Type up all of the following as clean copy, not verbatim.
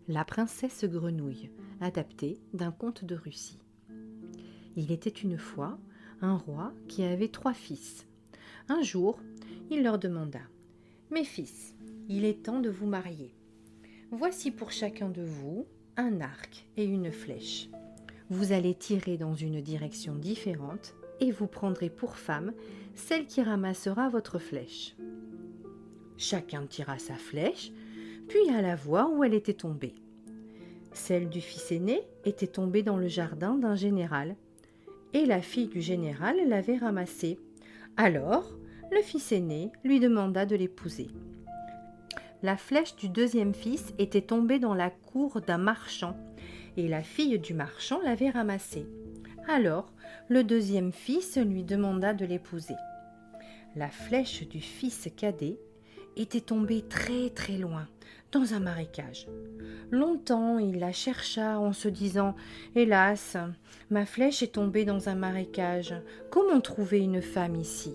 La princesse grenouille, adaptée d'un conte de Russie. Il était une fois un roi qui avait 3 fils. Un jour, il leur demanda : « Mes fils, il est temps de vous marier. Voici pour chacun de vous un arc et une flèche. Vous allez tirer dans une direction différente et vous prendrez pour femme celle qui ramassera votre flèche. » Chacun tira sa flèche, puis alla voir où elle était tombée. Celle du fils aîné était tombée dans le jardin d'un général, et la fille du général l'avait ramassée. Alors, le fils aîné lui demanda de l'épouser. La flèche du deuxième fils était tombée dans la cour d'un marchand, et la fille du marchand l'avait ramassée. Alors, le deuxième fils lui demanda de l'épouser. La flèche du fils cadet était tombée très très loin, dans un marécage. Longtemps il la chercha en se disant : « Hélas, ma flèche est tombée dans un marécage. Comment trouver une femme ici ?»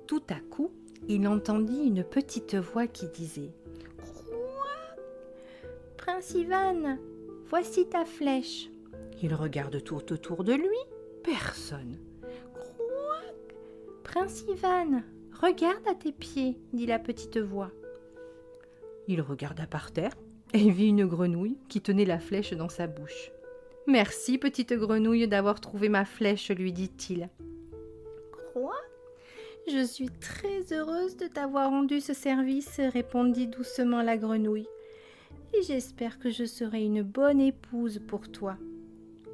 Tout à coup, il entendit une petite voix qui disait : « Quoi ? Prince Ivan, voici ta flèche. » Il regarde tout autour de lui. Personne. « Quoi ? Prince Ivan, regarde à tes pieds, » dit la petite voix. Il regarda par terre et vit une grenouille qui tenait la flèche dans sa bouche. « Merci, petite grenouille, d'avoir trouvé ma flèche, » lui dit-il. « Quoi ? Je suis très heureuse de t'avoir rendu ce service, » répondit doucement la grenouille. « Et j'espère que je serai une bonne épouse pour toi. »«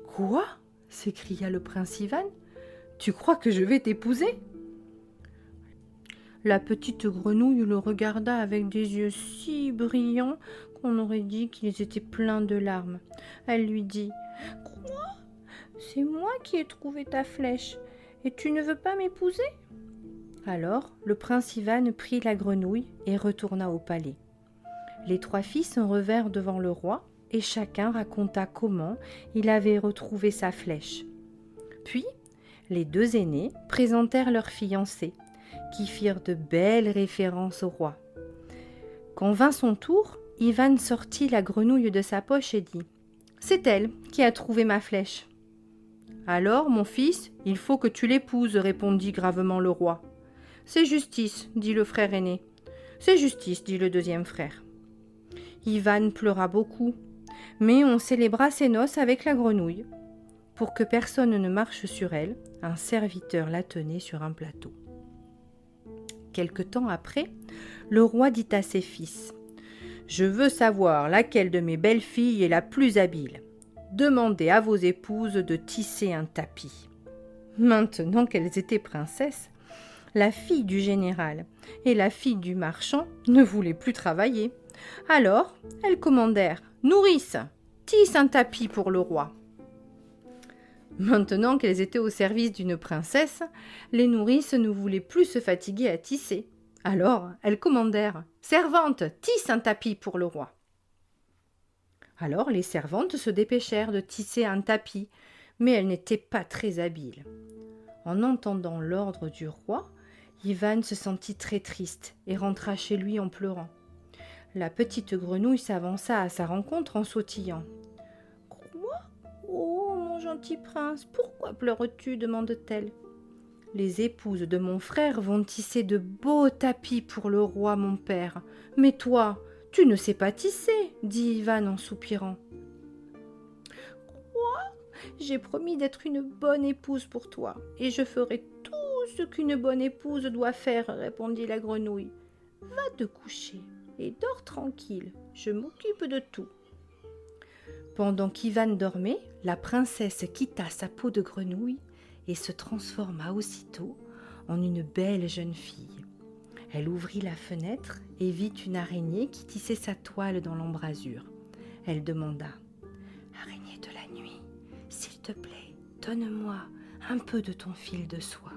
Quoi ? » s'écria le prince Ivan. « Tu crois que je vais t'épouser ?» La petite grenouille le regarda avec des yeux si brillants qu'on aurait dit qu'ils étaient pleins de larmes. Elle lui dit : « Quoi ? C'est moi qui ai trouvé ta flèche, et tu ne veux pas m'épouser ?» Alors le prince Ivan prit la grenouille et retourna au palais. Les 3 fils se revinrent devant le roi, et chacun raconta comment il avait retrouvé sa flèche. Puis, les 2 aînés présentèrent leurs fiancés, qui firent de belles références au roi. Quand vint son tour, Ivan sortit la grenouille de sa poche et dit : « C'est elle qui a trouvé ma flèche. »« Alors, mon fils, il faut que tu l'épouses, » répondit gravement le roi. « C'est justice, » dit le frère aîné. « C'est justice, » dit le deuxième frère. Ivan pleura beaucoup, mais on célébra ses noces avec la grenouille. Pour que personne ne marche sur elle, un serviteur la tenait sur un plateau. Quelque temps après, le roi dit à ses fils : « Je veux savoir laquelle de mes belles filles est la plus habile. Demandez à vos épouses de tisser un tapis. » Maintenant qu'elles étaient princesses, la fille du général et la fille du marchand ne voulaient plus travailler. Alors, elles commandèrent : « Nourrice, tisse un tapis pour le roi. » Maintenant qu'elles étaient au service d'une princesse, les nourrices ne voulaient plus se fatiguer à tisser. Alors, elles commandèrent : « Servante, tisse un tapis pour le roi. » Alors, les servantes se dépêchèrent de tisser un tapis, mais elles n'étaient pas très habiles. En entendant l'ordre du roi, Ivan se sentit très triste et rentra chez lui en pleurant. La petite grenouille s'avança à sa rencontre en sautillant. « Quoi ? Oh, mon gentil prince, pourquoi pleures-tu » demande-t-elle. « Les épouses de mon frère vont tisser de beaux tapis pour le roi mon père. Mais toi, tu ne sais pas tisser, » dit Ivan en soupirant. « Quoi ? J'ai promis d'être une bonne épouse pour toi, et je ferai tout ce qu'une bonne épouse doit faire, » répondit la grenouille. « Va te coucher et dors tranquille, je m'occupe de tout. » Pendant qu'Ivan dormait, la princesse quitta sa peau de grenouille et se transforma aussitôt en une belle jeune fille. Elle ouvrit la fenêtre et vit une araignée qui tissait sa toile dans l'embrasure. Elle demanda : « Araignée de la nuit, s'il te plaît, donne-moi un peu de ton fil de soie. »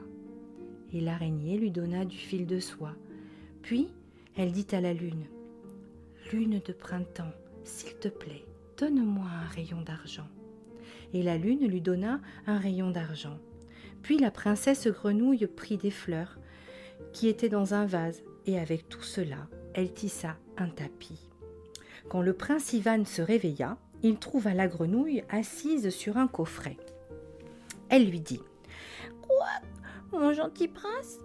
Et l'araignée lui donna du fil de soie. Puis, elle dit à la lune : « Lune de printemps, s'il te plaît, donne-moi un rayon d'argent. » Et la lune lui donna un rayon d'argent. Puis la princesse grenouille prit des fleurs qui étaient dans un vase et avec tout cela, elle tissa un tapis. Quand le prince Ivan se réveilla, il trouva la grenouille assise sur un coffret. Elle lui dit « Quoi, mon gentil prince?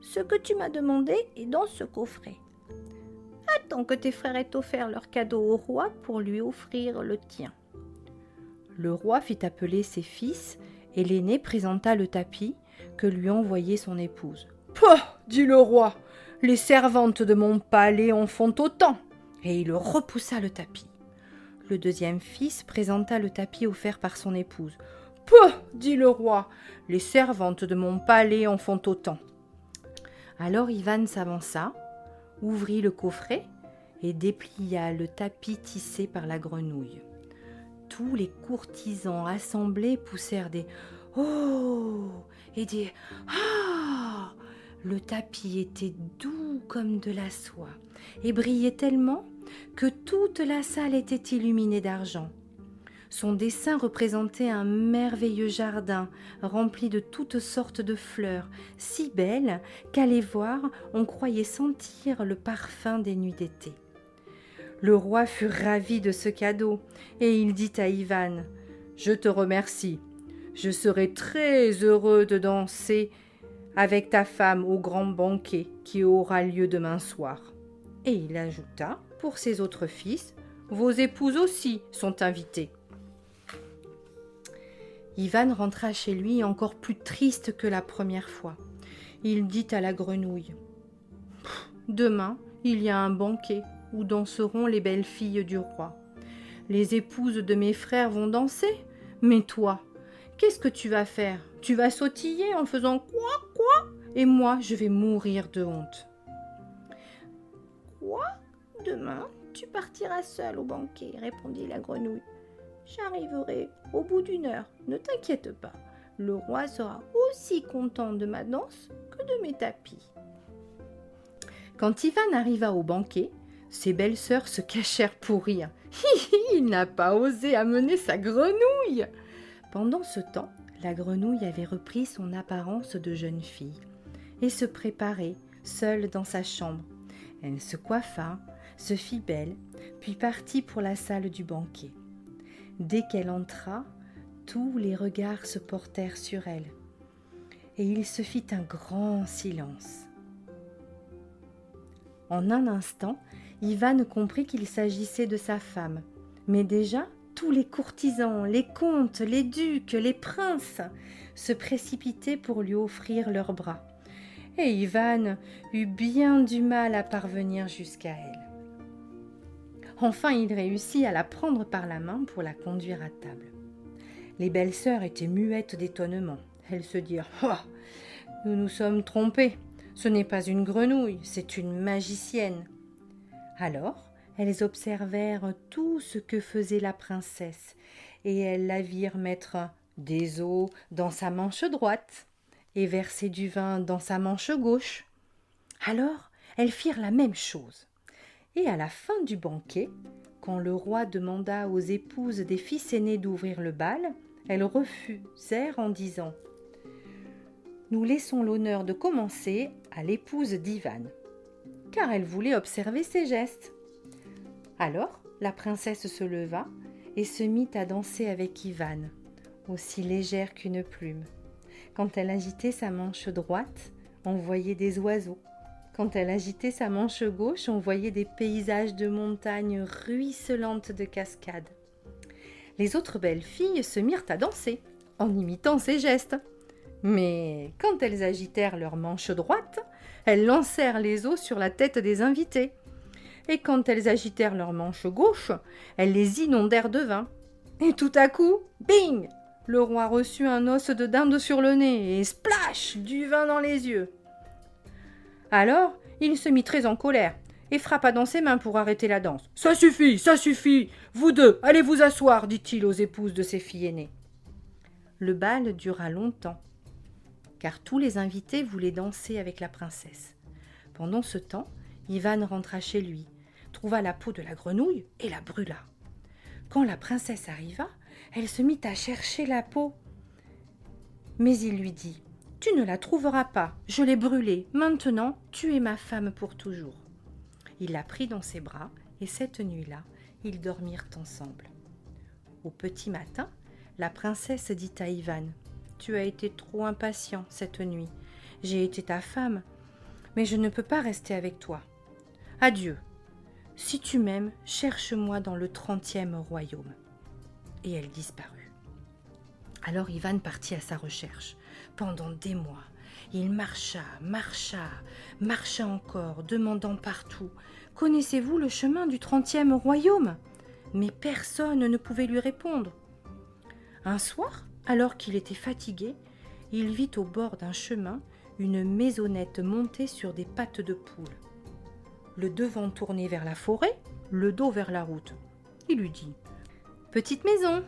Ce que tu m'as demandé est dans ce coffret. Attends que tes frères aient offert leur cadeau au roi pour lui offrir le tien. » Le roi fit appeler ses fils et l'aîné présenta le tapis que lui envoyait son épouse. « Pouah !» dit le roi, « les servantes de mon palais en font autant !» Et il repoussa le tapis. Le deuxième fils présenta le tapis offert par son épouse. « Pouah !» dit le roi, « les servantes de mon palais en font autant !» Alors Ivan s'avança, ouvrit le coffret et déplia le tapis tissé par la grenouille. Tous les courtisans assemblés poussèrent des « Oh !» et des « Ah !» Le tapis était doux comme de la soie et brillait tellement que toute la salle était illuminée d'argent. Son dessin représentait un merveilleux jardin rempli de toutes sortes de fleurs, si belles qu'à les voir, on croyait sentir le parfum des nuits d'été. Le roi fut ravi de ce cadeau et il dit à Ivan « Je te remercie, je serai très heureux de danser avec ta femme au grand banquet qui aura lieu demain soir. » Et il ajouta pour ses autres fils « Vos épouses aussi sont invités. » Ivan rentra chez lui encore plus triste que la première fois. Il dit à la grenouille « Demain, il y a un banquet où danseront les belles filles du roi. Les épouses de mes frères vont danser, mais toi, qu'est-ce que tu vas faire? Tu vas sautiller en faisant quoi, et moi, je vais mourir de honte. » « Quoi? Demain, tu partiras seul au banquet, répondit la grenouille. J'arriverai au bout d'1 heure, ne t'inquiète pas. Le roi sera aussi content de ma danse que de mes tapis. » Quand Ivan arriva au banquet, ses belles sœurs se cachèrent pour rire. Il n'a pas osé amener sa grenouille. Pendant ce temps, la grenouille avait repris son apparence de jeune fille et se préparait, seule dans sa chambre. Elle se coiffa, se fit belle, puis partit pour la salle du banquet. Dès qu'elle entra, tous les regards se portèrent sur elle, et il se fit un grand silence. En un instant, Ivan comprit qu'il s'agissait de sa femme, mais déjà tous les courtisans, les comtes, les ducs, les princes se précipitaient pour lui offrir leurs bras, et Ivan eut bien du mal à parvenir jusqu'à elle. Enfin, il réussit à la prendre par la main pour la conduire à table. Les belles sœurs étaient muettes d'étonnement. Elles se dirent « Oh, nous nous sommes trompés, ce n'est pas une grenouille, c'est une magicienne. » Alors, elles observèrent tout ce que faisait la princesse et elles la virent mettre des os dans sa manche droite et verser du vin dans sa manche gauche. Alors, elles firent la même chose. Et à la fin du banquet, quand le roi demanda aux épouses des fils aînés d'ouvrir le bal, elles refusèrent en disant « Nous laissons l'honneur de commencer à l'épouse d'Ivan », car elle voulait observer ses gestes. Alors, la princesse se leva et se mit à danser avec Ivan, aussi légère qu'une plume. Quand elle agitait sa manche droite, on voyait des oiseaux. Quand elle agitait sa manche gauche, on voyait des paysages de montagnes ruisselantes de cascades. Les autres belles filles se mirent à danser, en imitant ses gestes. Mais quand elles agitèrent leur manche droite, elles lancèrent les os sur la tête des invités. Et quand elles agitèrent leur manche gauche, elles les inondèrent de vin. Et tout à coup, bing! Le roi reçut un os de dinde sur le nez et splash! Du vin dans les yeux. Alors, il se mit très en colère et frappa dans ses mains pour arrêter la danse. « Ça suffit, vous deux, allez vous asseoir, dit-il aux épouses de ses filles aînées. » Le bal dura longtemps, car tous les invités voulaient danser avec la princesse. Pendant ce temps, Ivan rentra chez lui, trouva la peau de la grenouille et la brûla. Quand la princesse arriva, elle se mit à chercher la peau. Mais il lui dit « Tu ne la trouveras pas, je l'ai brûlée. Maintenant, tu es ma femme pour toujours. » Il la prit dans ses bras et cette nuit-là, ils dormirent ensemble. Au petit matin, la princesse dit à Ivan: « Tu as été trop impatient cette nuit. J'ai été ta femme, mais je ne peux pas rester avec toi. Adieu. Si tu m'aimes, cherche-moi dans le 30e royaume. » Et elle disparut. Alors Ivan partit à sa recherche. Pendant des mois, il marcha encore, demandant partout: « Connaissez-vous le chemin du 30e royaume ?» Mais personne ne pouvait lui répondre. Un soir, alors qu'il était fatigué, il vit au bord d'un chemin une maisonnette montée sur des pattes de poule. Le devant tourné vers la forêt, le dos vers la route. Il lui dit: « Petite maison,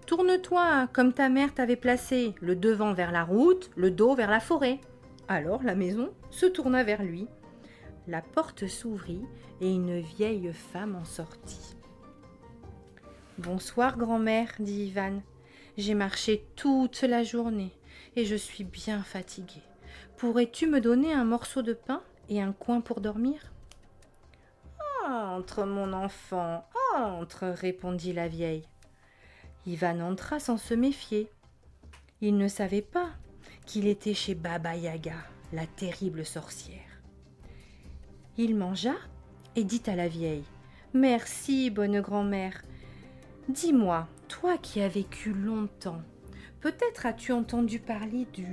tourne-toi comme ta mère t'avait placé, le devant vers la route, le dos vers la forêt. » Alors la maison se tourna vers lui. La porte s'ouvrit et une vieille femme en sortit. « Bonsoir, grand-mère, » dit Ivan. « J'ai marché toute la journée et je suis bien fatigué. Pourrais-tu me donner un morceau de pain et un coin pour dormir ?»« Entre, mon enfant, entre, » répondit la vieille. Ivan entra sans se méfier. Il ne savait pas qu'il était chez Baba Yaga, la terrible sorcière. Il mangea et dit à la vieille: « Merci, bonne grand-mère. Dis-moi, toi qui as vécu longtemps, peut-être as-tu entendu parler du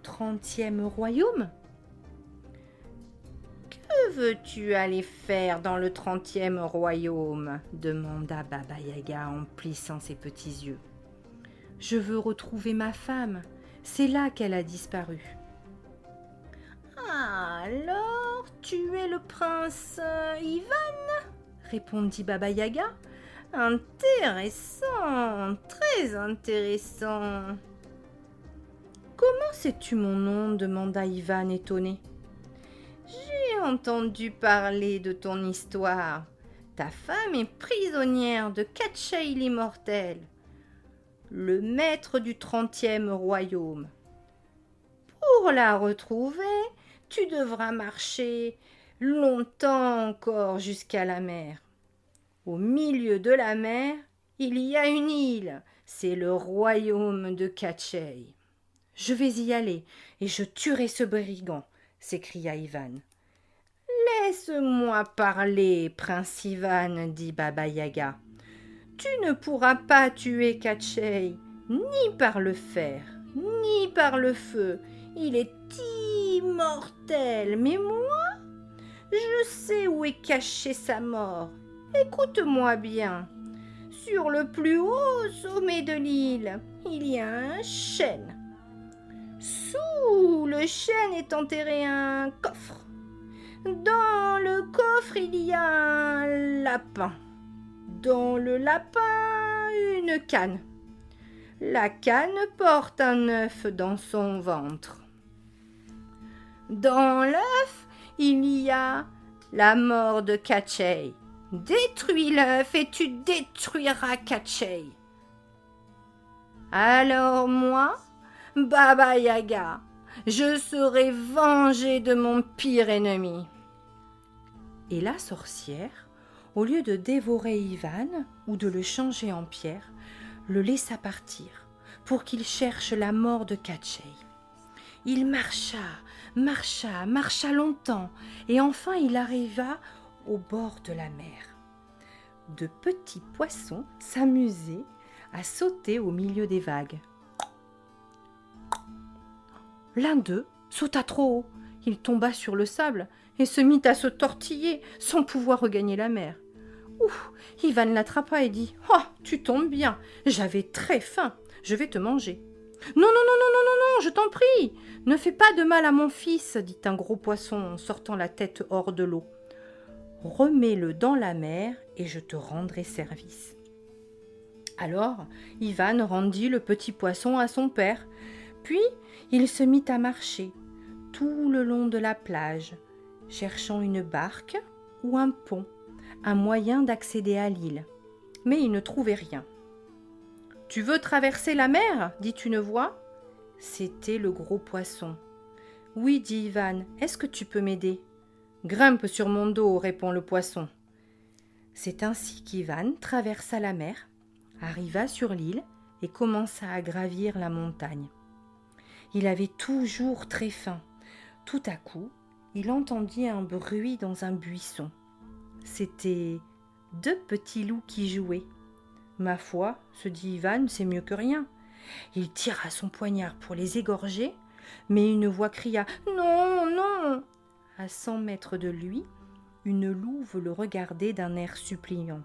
30e royaume ? » « Que veux-tu aller faire dans le 30e royaume ?» demanda Baba Yaga en plissant ses petits yeux. « Je veux retrouver ma femme, c'est là qu'elle a disparu. » « Alors, tu es le prince Ivan ?» répondit Baba Yaga. « Intéressant, très intéressant. »« Comment sais-tu mon nom ?» demanda Ivan étonné. « J'ai entendu parler de ton histoire. Ta femme est prisonnière de Katchei l'immortel, le maître du 30e royaume. Pour la retrouver, tu devras marcher longtemps encore jusqu'à la mer. Au milieu de la mer, il y a une île, c'est le royaume de Katchei. »« Je vais y aller et je tuerai ce brigand » s'écria Ivan. « Laisse-moi parler, prince Ivan, » dit Baba Yaga. « Tu ne pourras pas tuer Katchei, ni par le fer, ni par le feu. Il est immortel, mais moi, je sais où est cachée sa mort. Écoute-moi bien. Sur le plus haut sommet de l'île, il y a un chêne. Sous le chêne est enterré un coffre. Dans le coffre, il y a un lapin. Dans le lapin, une canne. La canne porte un œuf dans son ventre. Dans l'œuf, il y a la mort de Katchei. Détruis l'œuf et tu détruiras Katchei. Alors moi, Baba Yaga, je serai vengé de mon pire ennemi. » Et la sorcière, au lieu de dévorer Ivan ou de le changer en pierre, le laissa partir pour qu'il cherche la mort de Katchei. Il marcha longtemps et enfin il arriva au bord de la mer. De petits poissons s'amusaient à sauter au milieu des vagues. L'un d'eux sauta trop haut. Il tomba sur le sable et se mit à se tortiller sans pouvoir regagner la mer. Ouf, Ivan l'attrapa et dit: « Oh, tu tombes bien, j'avais très faim, je vais te manger. »« Non, je t'en prie, ne fais pas de mal à mon fils, » dit un gros poisson en sortant la tête hors de l'eau. « Remets-le dans la mer et je te rendrai service. » Alors, Ivan rendit le petit poisson à son père, puis il se mit à marcher tout le long de la plage, cherchant une barque ou un pont, un moyen d'accéder à l'île. Mais il ne trouvait rien. « Tu veux traverser la mer ?» dit une voix. « C'était le gros poisson. « Oui, dit Ivan, est-ce que tu peux m'aider ?»« Grimpe sur mon dos, répond le poisson. » C'est ainsi qu'Ivan traversa la mer, arriva sur l'île et commença à gravir la montagne. Il avait toujours très faim. Tout à coup, il entendit un bruit dans un buisson. C'étaient 2 petits loups qui jouaient. « Ma foi, se dit Ivan, c'est mieux que rien. » Il tira son poignard pour les égorger, mais une voix cria « Non, non !» À 100 mètres de lui, une louve le regardait d'un air suppliant.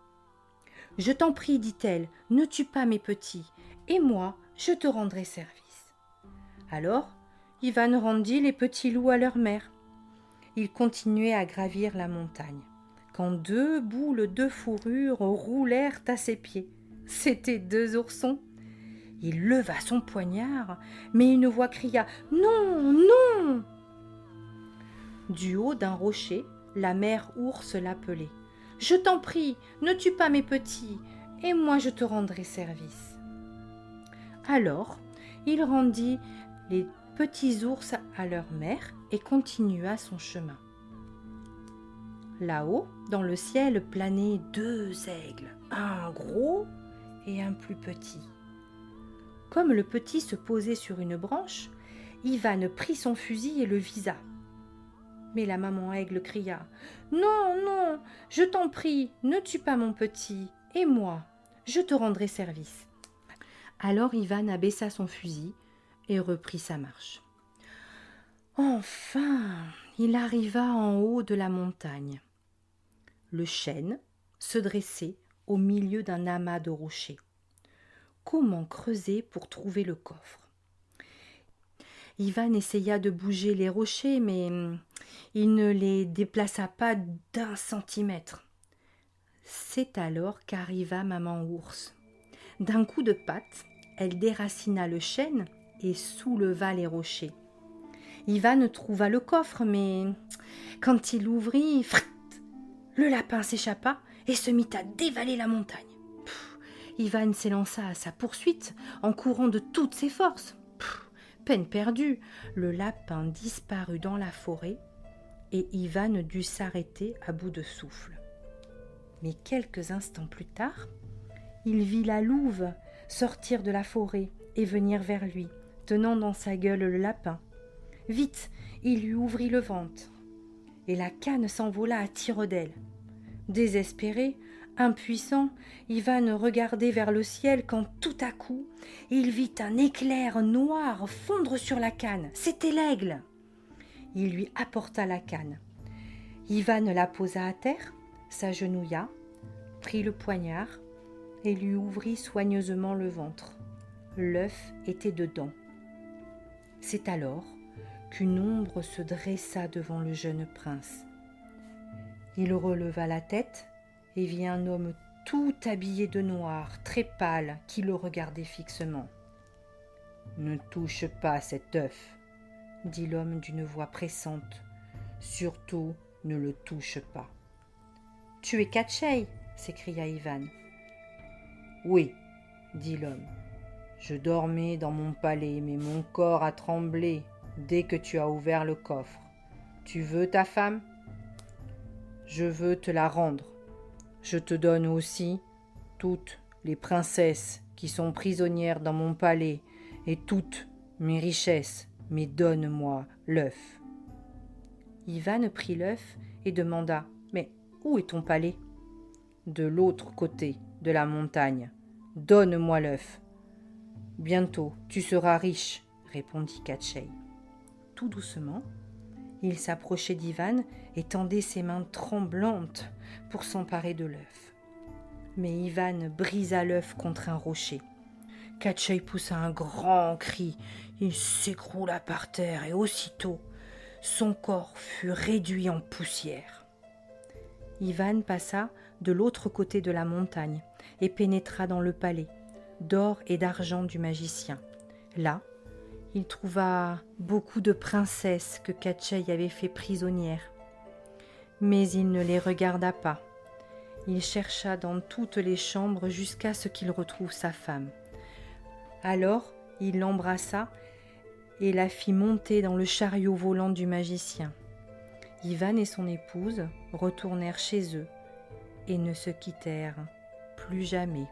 « Je t'en prie, dit-elle, ne tue pas mes petits, et moi, je te rendrai service. » Alors, Ivan rendit les petits loups à leur mère. Il continuait à gravir la montagne, quand 2 boules de fourrure roulèrent à ses pieds. C'étaient 2 oursons. Il leva son poignard, mais une voix cria « Non, non !» Du haut d'un rocher, la mère ours l'appelait. « Je t'en prie, ne tue pas mes petits, et moi je te rendrai service. » Alors, il rendit les petits ours à leur mère et continua son chemin. Là-haut, dans le ciel, planaient 2 aigles, un gros et un plus petit. Comme le petit se posait sur une branche, Ivan prit son fusil et le visa. Mais la maman aigle cria « Non, non, je t'en prie, ne tue pas mon petit, et moi, je te rendrai service. » Alors Ivan abaissa son fusil et reprit sa marche. Enfin, il arriva en haut de la montagne. Le chêne se dressait au milieu d'un amas de rochers. Comment creuser pour trouver le coffre? Ivan essaya de bouger les rochers, mais il ne les déplaça pas d'1 centimètre. C'est alors qu'arriva maman ours. D'un coup de patte, elle déracina le chêne et souleva les rochers. Ivan trouva le coffre, mais quand il l'ouvrit, le lapin s'échappa et se mit à dévaler la montagne. Ivan s'élança à sa poursuite en courant de toutes ses forces. Peine perdue, le lapin disparut dans la forêt et Ivan dut s'arrêter à bout de souffle. Mais quelques instants plus tard, il vit la louve sortir de la forêt et venir vers lui, tenant dans sa gueule le lapin. Vite, il lui ouvrit le ventre et la canne s'envola à tire d'aile. Désespéré, impuissant, Ivan regardait vers le ciel quand tout à coup, il vit un éclair noir fondre sur la canne. C'était l'aigle. Il lui apporta la canne. Ivan la posa à terre, s'agenouilla, prit le poignard et lui ouvrit soigneusement le ventre. L'œuf était dedans. C'est alors qu'une ombre se dressa devant le jeune prince. Il releva la tête et vit un homme tout habillé de noir, très pâle, qui le regardait fixement. « Ne touche pas cet œuf, » dit l'homme d'une voix pressante. « Surtout, ne le touche pas. »« Tu es Katchei » s'écria Ivan. « Oui, » dit l'homme. « Je dormais dans mon palais, mais mon corps a tremblé dès que tu as ouvert le coffre. Tu veux ta femme ? Je veux te la rendre. Je te donne aussi toutes les princesses qui sont prisonnières dans mon palais et toutes mes richesses, mais donne-moi l'œuf. » Ivan prit l'œuf et demanda « Mais où est ton palais ?»« De l'autre côté de la montagne. Donne-moi l'œuf. »« Bientôt tu seras riche, » répondit Katchei. Tout doucement, il s'approchait d'Ivan et tendait ses mains tremblantes pour s'emparer de l'œuf. Mais Ivan brisa l'œuf contre un rocher. Katchei poussa un grand cri. Il s'écroula par terre et aussitôt, son corps fut réduit en poussière. Ivan passa de l'autre côté de la montagne et pénétra dans le palais d'or et d'argent du magicien. Là, il trouva beaucoup de princesses que Katchei avait fait prisonnières. Mais il ne les regarda pas. Il chercha dans toutes les chambres jusqu'à ce qu'il retrouve sa femme. Alors, Il l'embrassa et la fit monter dans le chariot volant du magicien. Ivan et son épouse retournèrent chez eux et ne se quittèrent plus jamais.